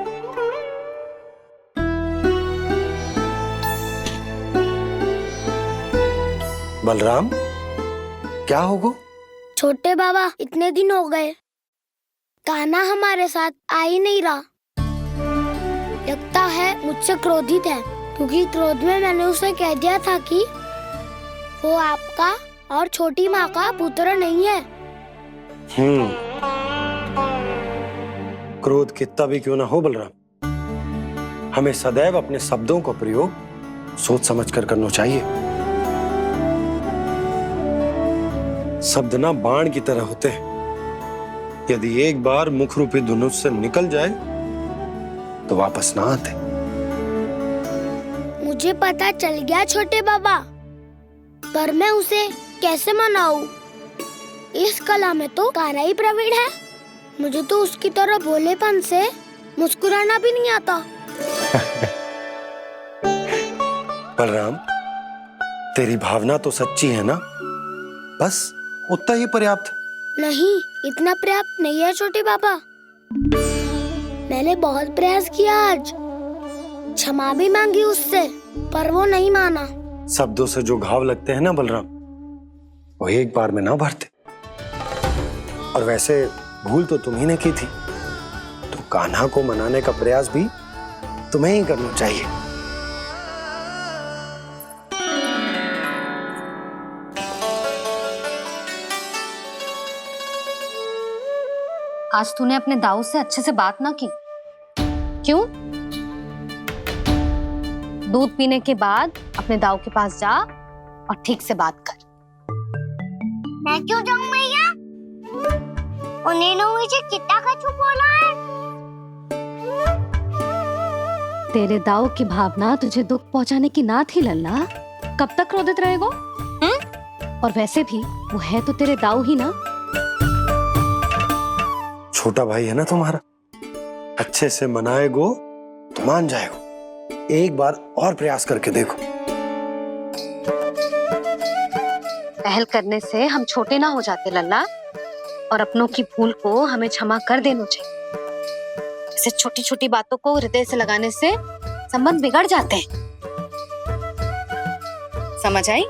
बलराम, क्या होगा? छोटे बाबा, इतने दिन हो गए कान्हा हमारे साथ आ ही नहीं रहा। लगता है मुझसे क्रोधित है, क्योंकि क्रोध में मैंने उसे कह दिया था कि वो आपका और छोटी माँ का पुत्र नहीं है। क्रोध कितना भी क्यों ना हो बलराम, हमें सदैव अपने शब्दों का प्रयोग सोच समझ कर करना चाहिए। शब्द ना बाण की तरह होते हैं, यदि एक बार मुख रूपी धनुष से निकल जाए तो वापस ना आते। मुझे पता चल गया छोटे बाबा, पर मैं उसे कैसे मनाऊं? इस कला में तो कान्हा ही प्रवीण है। मुझे तो उसकी तरह भोलेपन से मुस्कुराना भी नहीं आता। बलराम, तेरी भावना तो सच्ची है ना, बस उतना ही पर्याप्त। नहीं, इतना पर्याप्त नहीं है छोटे बाबा। मैंने बहुत प्रयास किया, आज क्षमा भी मांगी उससे, पर वो नहीं माना। शब्दों से जो घाव लगते हैं ना बलराम, वो एक बार में ना भरते। और वैसे भूल तो तुम्ही ने की थी, तो कान्हा को मनाने का प्रयास भी तुम्हें ही करना चाहिए। आज तूने अपने दाऊ से अच्छे से बात ना की, क्यों? दूध पीने के बाद अपने दाऊ के पास जा और ठीक से बात कर। मैं क्यों जाऊं भैया? उन्होंने मुझे कितना कछु बोला है। तेरे दाऊ की भावना तुझे दुख पहुंचाने की ना थी लल्ला, कब तक क्रोधित रहेगो? और वैसे भी वो है तो तेरे दाऊ ही ना। छोटा भाई है ना तुम्हारा, अच्छे से मनाएगो तो मान जाएगो। एक बार और प्रयास करके देखो। पहल करने से हम छोटे ना हो जाते लल्ला, और अपनों की भूल को हमें क्षमा कर देना चाहिए। ऐसे छोटी छोटी बातों को हृदय से लगाने से संबंध बिगड़ जाते हैं। समझ आई?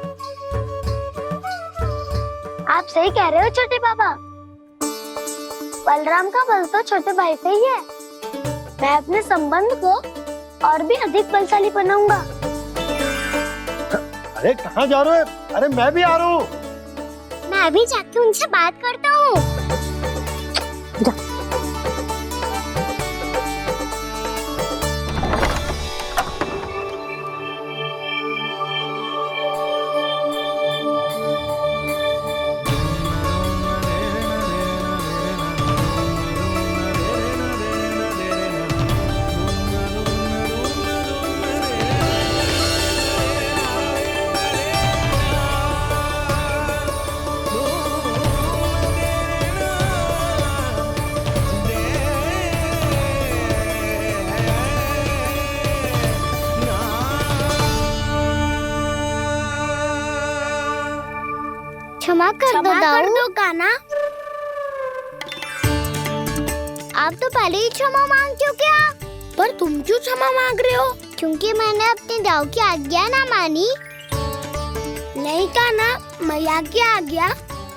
आप सही कह रहे हो छोटे बाबा। बलराम का बल तो छोटे भाई से ही है। मैं अपने संबंध को और भी अधिक बलशाली बनाऊंगा। अरे कहाँ जा रहे हो? अरे मैं भी आ रहा हूँ। मैं अभी जाके उनसे बात करता हूँ। क्षमा कर दो कान्हा। आप तो पहले ही क्षमा मांग क्यों क्या? पर तुम क्यों क्षमा मांग रहे हो? क्योंकि मैंने अपने दाऊ की आज्ञा ना मानी। नहीं कान्हा, मैया की आज्ञा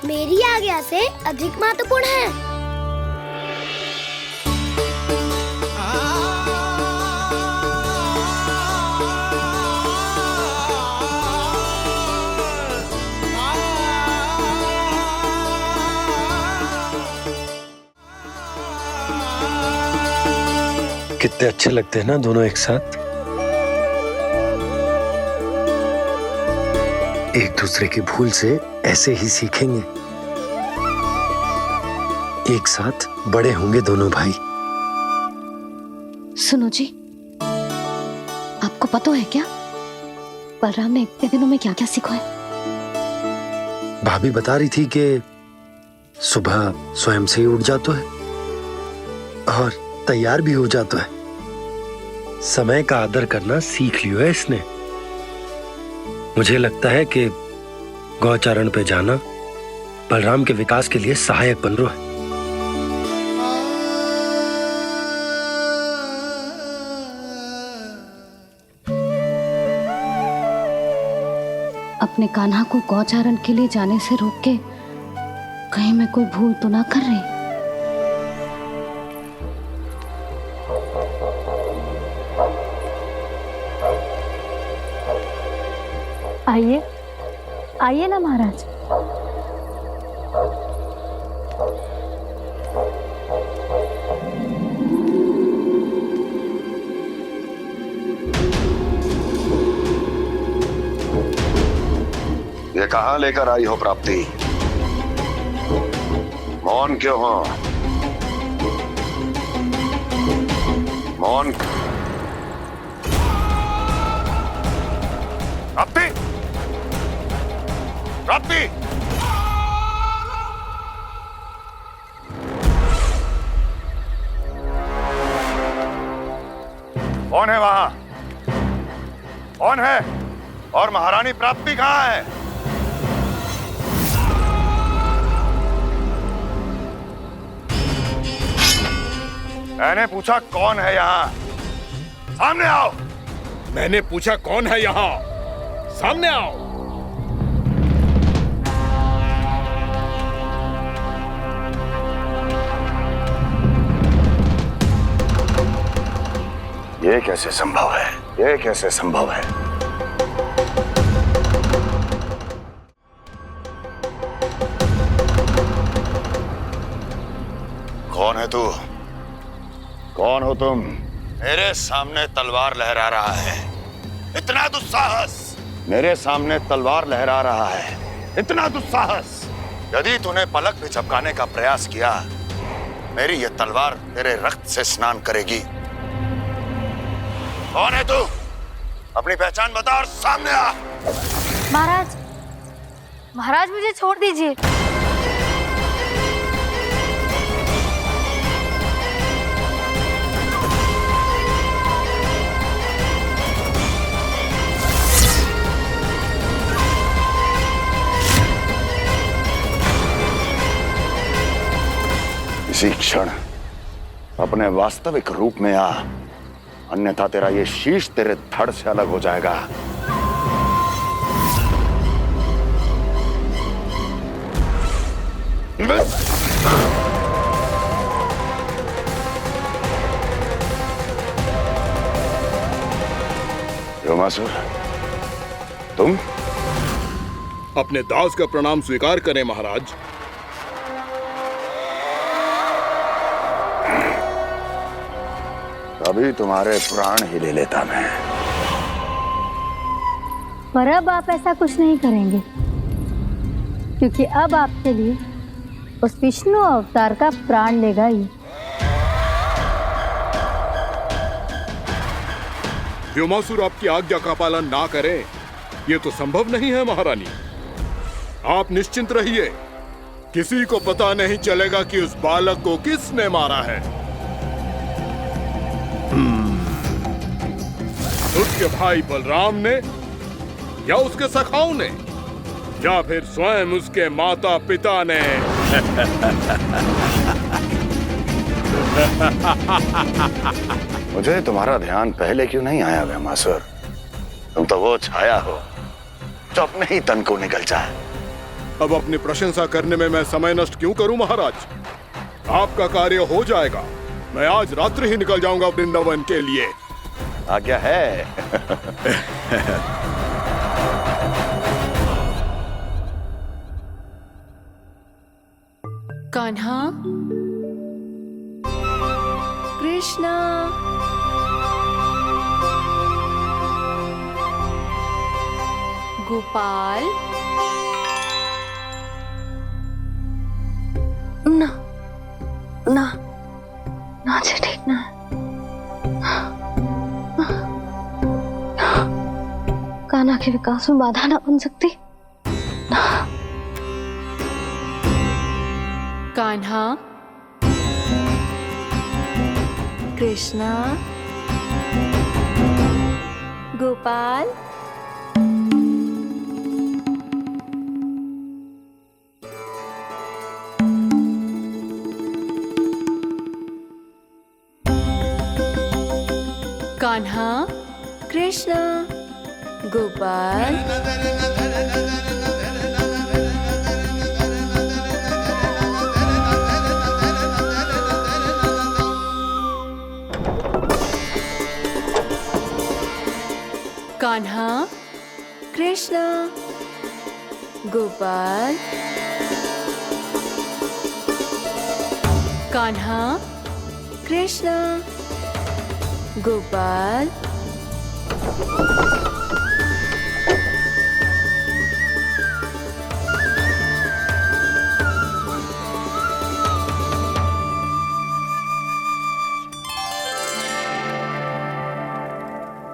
मेरी आज्ञा से अधिक महत्वपूर्ण है। कितने अच्छे लगते हैं ना दोनों एक साथ। एक दूसरे की भूल से ऐसे ही सीखेंगे। एक साथ बड़े होंगे दोनों भाई। सुनो जी, आपको पता है क्या बलराम ने इतने दिनों में क्या क्या सीखा है? भाभी बता रही थी कि सुबह स्वयं से ही उठ जाता है और तैयार भी हो जाता है। समय का आदर करना सीख लियो है इसने। मुझे लगता है कि गौचारण पे जाना बलराम के विकास के लिए सहायक बन रहा है। अपने कान्हा को गौचारण के लिए जाने से रोक के कहीं मैं कोई भूल तो ना कर रही? आइए आइए ना महाराज। ये कहाँ लेकर आई हो प्राप्ति? मौन क्यों हो? मौन। प्राप्ति, प्राप्ति, कौन है वहां? कौन है? और महारानी प्राप्ति कहाँ है? मैंने पूछा कौन है यहाँ? सामने आओ। मैंने पूछा कौन है यहाँ? सामने आओ। ये कैसे संभव है? ये कैसे संभव है? कौन है तू? कौन हो तुम? मेरे सामने तलवार लहरा रहा है। इतना दुस्साहस! मेरे सामने तलवार लहरा रहा है। इतना दुस्साहस! यदि तूने पलक भी झपकाने का प्रयास किया, मेरी ये तलवार तेरे रक्त से स्नान करेगी। कौन है तू? अपनी पहचान बता और सामने आ। महाराज, महाराज मुझे छोड़ दीजिए। इसी क्षण अपने वास्तविक रूप में आ, अन्यथा तेरा ये शीश तेरे धड़ से अलग हो जाएगा। व्योमासुर, तुम? अपने दास का प्रणाम स्वीकार करें महाराज। अभी तुम्हारे प्राण ही ले लेता मैं। पर अब आप ऐसा कुछ नहीं करेंगे, क्योंकि अब आपके लिए उस विष्णु अवतार का प्राण लेगा ही। व्योमासुर आपकी आज्ञा का पालन ना करे, ये तो संभव नहीं है महारानी। आप निश्चिंत रहिए, किसी को पता नहीं चलेगा कि उस बालक को किसने मारा है। उसके भाई बलराम ने, या उसके सखाओं ने, या फिर स्वयं उसके माता पिता ने। मुझे तुम्हारा ध्यान पहले क्यों नहीं आया व्योमासुर? तुम तो वो छाया हो तो अपने ही तन को निकल जाए। अब अपनी प्रशंसा करने में मैं समय नष्ट क्यों करूं महाराज? आपका कार्य हो जाएगा। मैं आज रात्रि ही निकल जाऊंगा वृंदावन के लिए। आज्ञा है। कान्हा, कृष्णा, गोपाल। ना ना ना जी, ठीक ना। कान्हा के विकास में बाधा ना बन सकती। कान्हा, कृष्णा, गोपाल। कान्हा, कृष्णा, गोपाल। कान्हा, कृष्णा, गोपाल। कान्हा, कृष्णा, गोपाल।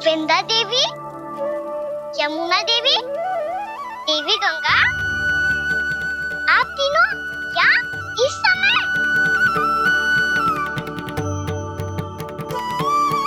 वृंदा देवी, यमुना देवी, देवी गंगा, आप तीनों